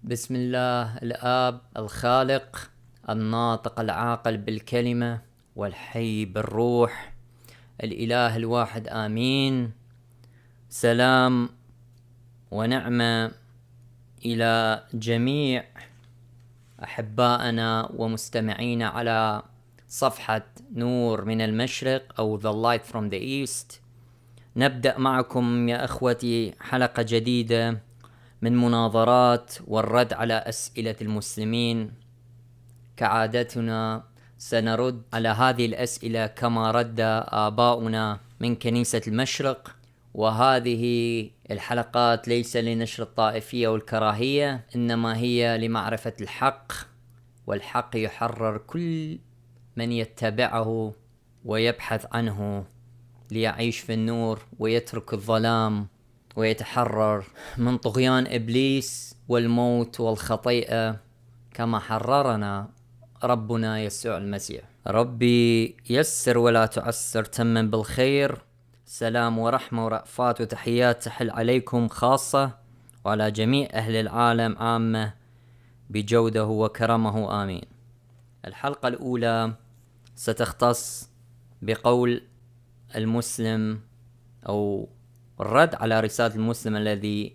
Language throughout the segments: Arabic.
بسم الله الآب الخالق الناطق العاقل بالكلمة والحي بالروح الإله الواحد آمين. سلام ونعمة إلى جميع أحبائنا ومستمعينا على صفحة نور من المشرق أو The Light from the East. نبدأ معكم يا أخوتي حلقة جديدة من مناظرات والرد على أسئلة المسلمين. كعادتنا سنرد على هذه الأسئلة كما رد آباؤنا من كنيسة المشرق، وهذه الحلقات ليس لنشر الطائفية والكراهية، إنما هي لمعرفة الحق، والحق يحرر كل من يتبعه ويبحث عنه ليعيش في النور ويترك الظلام ويتحرر من طغيان إبليس والموت والخطيئة كما حررنا ربنا يسوع المسيح. ربي يسر ولا تعسر، تمن بالخير. سلام ورحمة ورأفات وتحيات تحل عليكم خاصة وعلى جميع أهل العالم عامة بجوده وكرمه آمين. الحلقة الأولى ستختص بقول المسلم أو الرد على رسالة المسلم الذي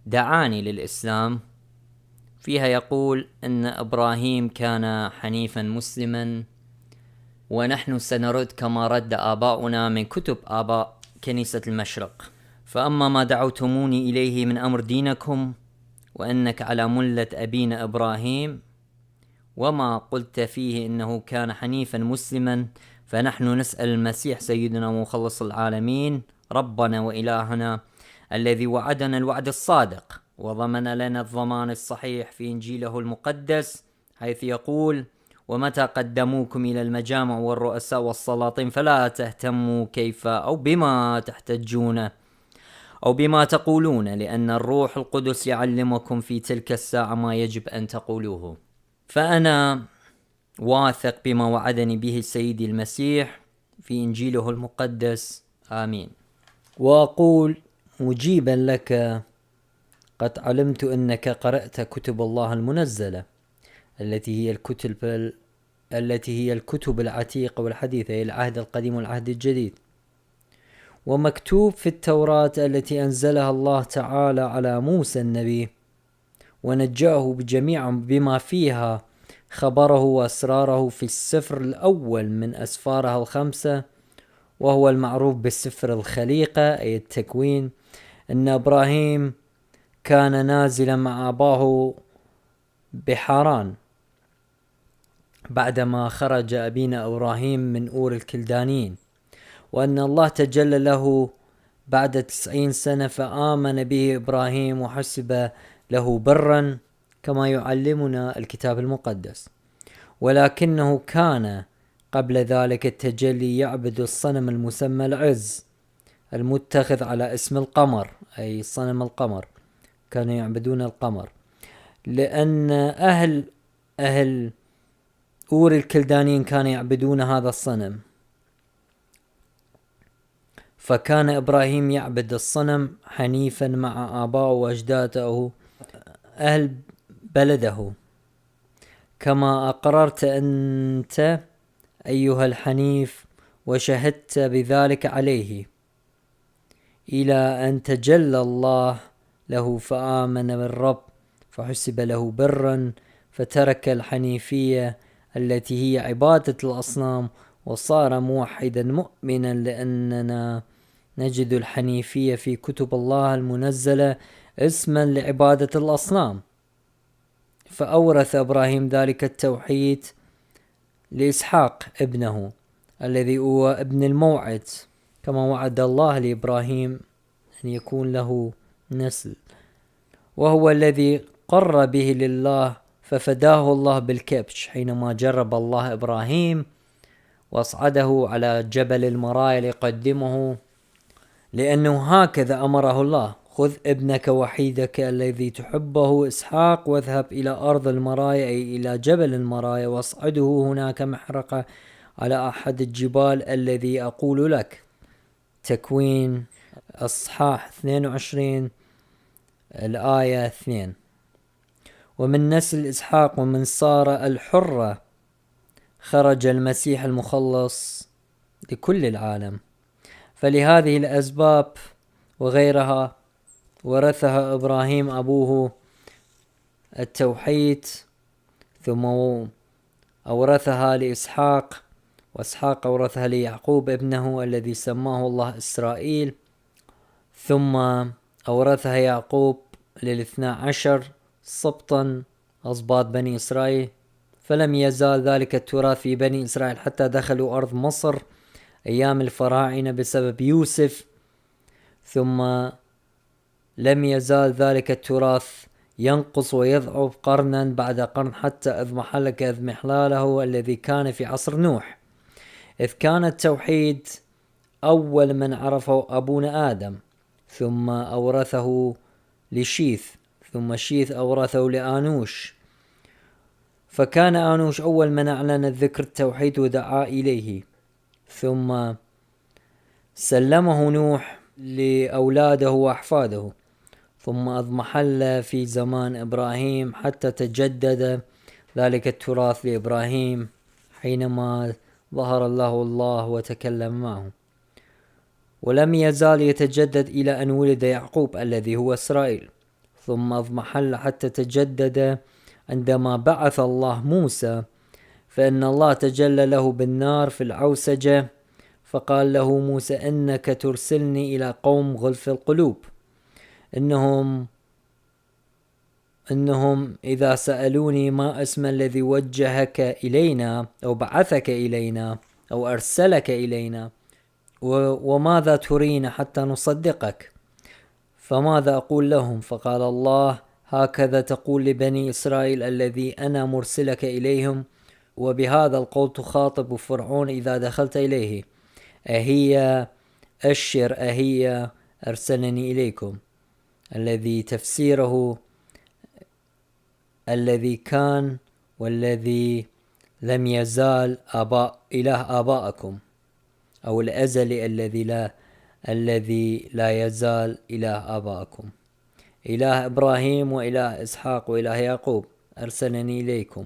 دعاني للإسلام. فيها يقول أن إبراهيم كان حنيفا مسلما، ونحن سنرد كما رد آباؤنا من كتب آباء كنيسة المشرق. فأما ما دعوتموني إليه من أمر دينكم وأنك على ملة أبينا إبراهيم، وما قلت فيه إنه كان حنيفا مسلما، فنحن نسأل المسيح سيدنا ومخلص العالمين ربنا وإلهنا الذي وعدنا الوعد الصادق وضمن لنا الضمان الصحيح في إنجيله المقدس، حيث يقول: ومتى قدموكم إلى المجامع والرؤساء والسلاطين فلا تهتموا كيف أو بما تحتجون أو بما تقولون، لأن الروح القدس يعلمكم في تلك الساعة ما يجب أن تقولوه. فأنا واثق بما وعدني به سيدي المسيح في إنجيله المقدس آمين. وأقول مجيبا لك: قد علمت أنك قرأت كتب الله المنزلة التي هي الكتب العتيقة والحديثة، هي العهد القديم والعهد الجديد، ومكتوب في التوراة التي أنزلها الله تعالى على موسى النبي ونجاه بجميع بما فيها خبره وأسراره في السفر الأول من أسفارها الخمسة، وهو المعروف بالسفر الخليقة أي التكوين، أن إبراهيم كان نازلا مع أباه بحاران بعدما خرج أبينا إبراهيم من أور الكلدانيين، وأن الله تجلى له بعد 90 سنة فآمن به إبراهيم وحسب له برا كما يعلمنا الكتاب المقدس. ولكنه كان قبل ذلك التجلي يعبد الصنم المسمى العز المتخذ على اسم القمر، أي صنم القمر، كانوا يعبدون القمر، لأن أهل أور الكلدانيين كانوا يعبدون هذا الصنم. فكان إبراهيم يعبد الصنم حنيفا مع آبائه وأجداده أهل بلده، كما أقررت أنت أيها الحنيف وشهدت بذلك عليه، إلى أن تجلى الله له فآمن بالرب فحسب له برا، فترك الحنيفية التي هي عبادة الأصنام وصار موحدا مؤمنا، لأننا نجد الحنيفية في كتب الله المنزلة اسما لعبادة الأصنام. فأورث إبراهيم ذلك التوحيد لإسحاق ابنه الذي هو ابن الموعد، كما وعد الله لإبراهيم أن يكون له نسل، وهو الذي قر به لله، ففداه الله بالكبش حينما جرب الله إبراهيم واصعده على جبل المرايا ليقدمه، لأنه هكذا أمره الله: خذ ابنك وحيدك الذي تحبه إسحاق واذهب إلى أرض المرايا، أي إلى جبل المرايا، واصعده هناك محرقة على أحد الجبال الذي أقول لك. تكوين أصحاح 22 الآية 2. ومن نسل إسحاق ومن سارة الحرة خرج المسيح المخلص لكل العالم. فلهذه الأسباب وغيرها ورثها إبراهيم أبوه التوحيد، ثم أورثها لإسحاق، وإسحاق أورثها ليعقوب ابنه الذي سماه الله إسرائيل، ثم أورثها يعقوب لل12 سبطا أسباط بني إسرائيل. فلم يزال ذلك التراث في بني إسرائيل حتى دخلوا أرض مصر أيام الفراعنة بسبب يوسف، ثم لم يزال ذلك التراث ينقص ويضعف قرنا بعد قرن حتى اضمحل كاضمحلاله الذي كان في عصر نوح، إذ كان التوحيد أول من عرفه أبونا آدم، ثم أورثه لشيث، ثم شيث أورثه لآنوش، فكان آنوش أول من أعلن الذكر التوحيد ودعا إليه، ثم سلمه نوح لأولاده وأحفاده، ثم أضمحل في زمان إبراهيم حتى تجدد ذلك التراث لإبراهيم حينما ظهر الله وتكلم معه، ولم يزال يتجدد إلى أن ولد يعقوب الذي هو إسرائيل، ثم أضمحل حتى تجدد عندما بعث الله موسى، فإن الله تجلى له بالنار في العوسجة، فقال له موسى إنك ترسلني إلى قوم غلف القلوب، إنهم إذا سألوني ما اسم الذي وجهك إلينا أو بعثك إلينا أو أرسلك إلينا وماذا ترين حتى نصدقك، فماذا أقول لهم؟ فقال الله هكذا تقول لبني إسرائيل الذي أنا مرسلك إليهم، وبهذا القول تخاطب فرعون إذا دخلت إليه، أهي أشر أهي أرسلني إليكم، الذي تفسيره الذي كان والذي لم يزال إله آبائكم، أو الأزلي الذي لا يزال إله آبائكم، إله إبراهيم وإله إسحاق وإله يعقوب أرسلني إليكم.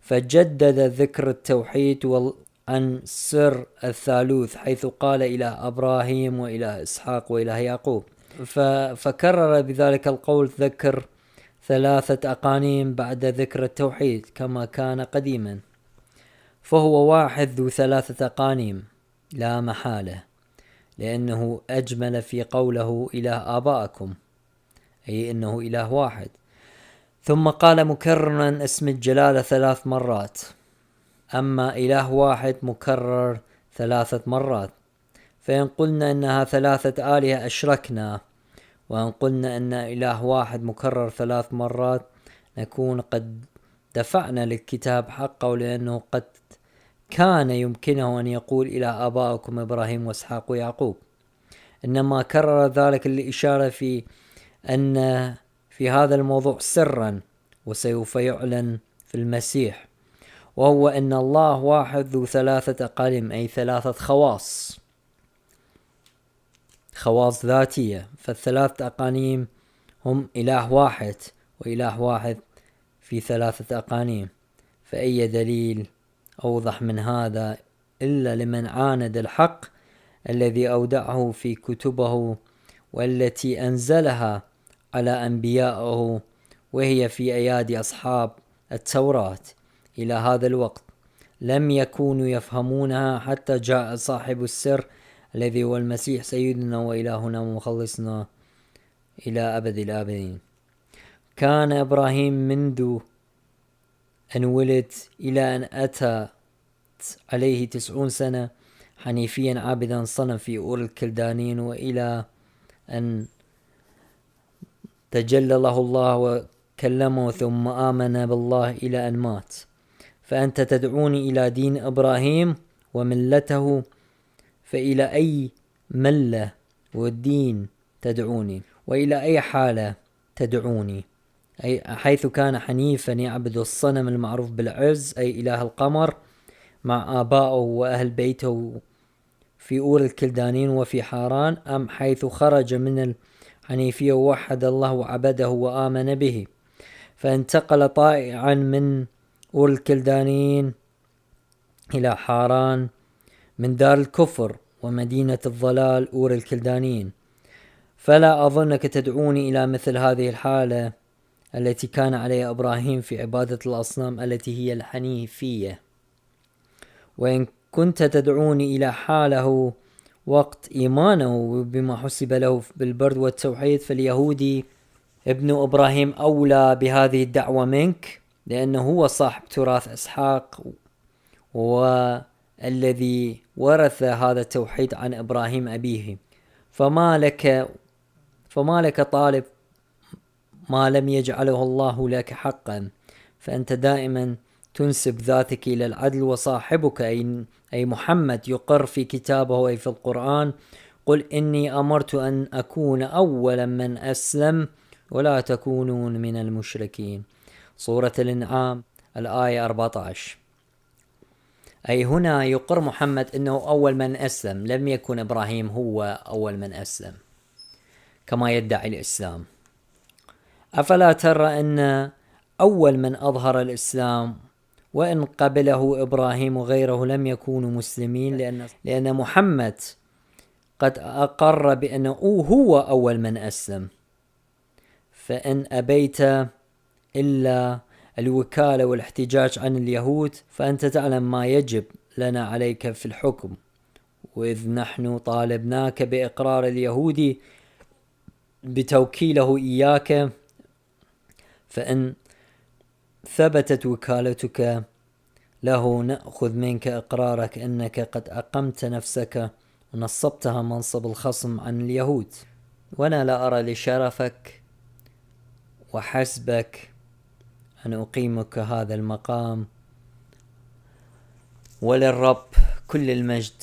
فجدد ذكر التوحيد عن سر الثالوث حيث قال إله إبراهيم وإله إسحاق وإله يعقوب، فكرر بذلك القول ذكر 3 أقانيم بعد ذكر التوحيد كما كان قديما، فهو واحد ذو 3 أقانيم لا محالة، لأنه أجمل في قوله إله آبائكم، أي إنه إله واحد. ثم قال مكررا اسم الجلالة 3 مرات، أما إله واحد مكرر 3 مرات، فإن قلنا إنها 3 آلهة أشركنا، وإن قلنا أن إله واحد مكرر 3 مرات نكون قد دفعنا للكتاب حقه، لأنه قد كان يمكنه أن يقول إله آبائكم إبراهيم وإسحاق ويعقوب، إنما كرر ذلك للإشارة في أن في هذا الموضوع سرا وسوف يعلن في المسيح، وهو أن الله واحد ذو 3 أقاليم، أي 3 خواص ذاتية، فال3 أقانيم هم إله واحد، وإله واحد في 3 أقانيم. فأي دليل أوضح من هذا إلا لمن عاند الحق الذي أودعه في كتبه والتي أنزلها على أنبيائه، وهي في أيادي أصحاب التوراة إلى هذا الوقت لم يكونوا يفهمونها، حتى جاء صاحب السر الذي هو المسيح سيدنا وإلهنا ومخلصنا إلى أبد الآبدين. كان إبراهيم منذ أن ولد إلى أن أتى عليه 90 سنة حنيفيا عابدا صنم في أور الكلدانين، وإلى أن تجلى له الله وكلمه ثم آمن بالله إلى أن مات. فأنت تدعوني إلى دين إبراهيم وملته، فإلى أي ملة والدين تدعوني؟ وإلى أي حالة تدعوني؟ أي حيث كان حنيفا يعبد الصنم المعروف بالعز، أي إله القمر، مع آبائه وأهل بيته في أور الكلدانين وفي حاران، أم حيث خرج من الحنيفية ووحد الله وعبده وآمن به؟ فانتقل طائعا من أور الكلدانيين إلى حاران، من دار الكفر ومدينة الضلال أور الكلدانيين. فلا أظنك تدعوني إلى مثل هذه الحالة التي كان عليها إبراهيم في عبادة الأصنام التي هي الحنيفية. وإن كنت تدعوني إلى حاله وقت إيمانه بما حسب له بالبر والتوحيد، فاليهودي ابن إبراهيم أولى بهذه الدعوة منك، لأنه هو صاحب تراث إسحاق والذي ورث هذا التوحيد عن إبراهيم أبيه. فما لك طالب ما لم يجعله الله لك حقا، فأنت دائما تنسب ذاتك إلى العدل. وصاحبك أي محمد يقر في كتابه أي في القرآن: قل إني أمرت أن أكون أول من أسلم ولا تكونون من المشركين. سورة الأنعام الآية 14. أي هنا يقر محمد أنه أول من أسلم، لم يكن إبراهيم هو أول من أسلم كما يدعي الإسلام. أفلا ترى أن أول من أظهر الإسلام وإن قبله إبراهيم وغيره لم يكونوا مسلمين، لأن محمد قد أقر بأنه هو أول من أسلم. فإن أبيت إلا الوكالة والاحتجاج عن اليهود فأنت تعلم ما يجب لنا عليك في الحكم. وإذ نحن طالبناك بإقرار اليهودي بتوكيله إياك، فإن ثبتت وكالتك له نأخذ منك إقرارك أنك قد أقمت نفسك ونصبتها منصب الخصم عن اليهود. وأنا لا أرى لشرفك وحسبك أن أقيمك هذا المقام، وللرب كل المجد.